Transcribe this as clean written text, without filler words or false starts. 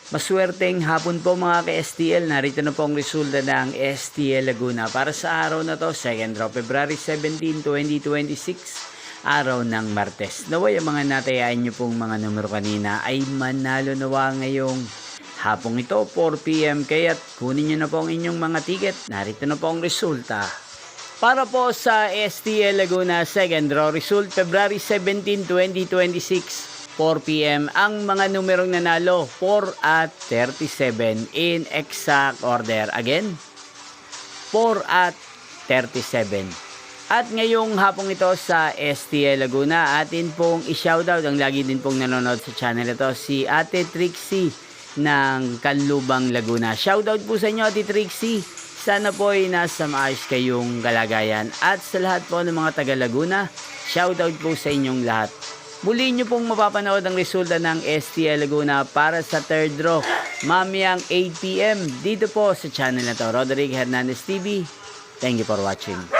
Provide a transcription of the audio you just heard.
Maswerteng hapon po mga ka-STL. Narito na po ang resulta ng STL Laguna para sa araw na to, 2nd of February 17, 2026, araw ng Martes. Naway ang mga natayaan nyo pong mga numero kanina ay manalo nawa ngayong hapong ito, 4 PM. Kaya't kunin nyo na po ang inyong mga ticket. Narito na po ang resulta. Para po sa STL Laguna 2nd draw result, February 17, 2026, 4 PM, ang mga numerong nanalo, 4 at 37 in exact order. Again, 4 at 37. At ngayong hapong ito sa STL Laguna, atin pong i-shoutout, ang lagi din pong nanonood sa channel ito, si Ate Trixie ng Canlubang, Laguna. Shoutout po sa inyo, Ate Trixie. Sana po ay nasa maayos kayong kalagayan. At sa lahat po ng mga taga Laguna, shoutout po sa inyong lahat. Muli nyo pong mapapanood ang resulta ng STL Laguna para sa third draw mamayang 8 PM dito po sa channel na to, Roderick Hernandez TV. Thank you for watching.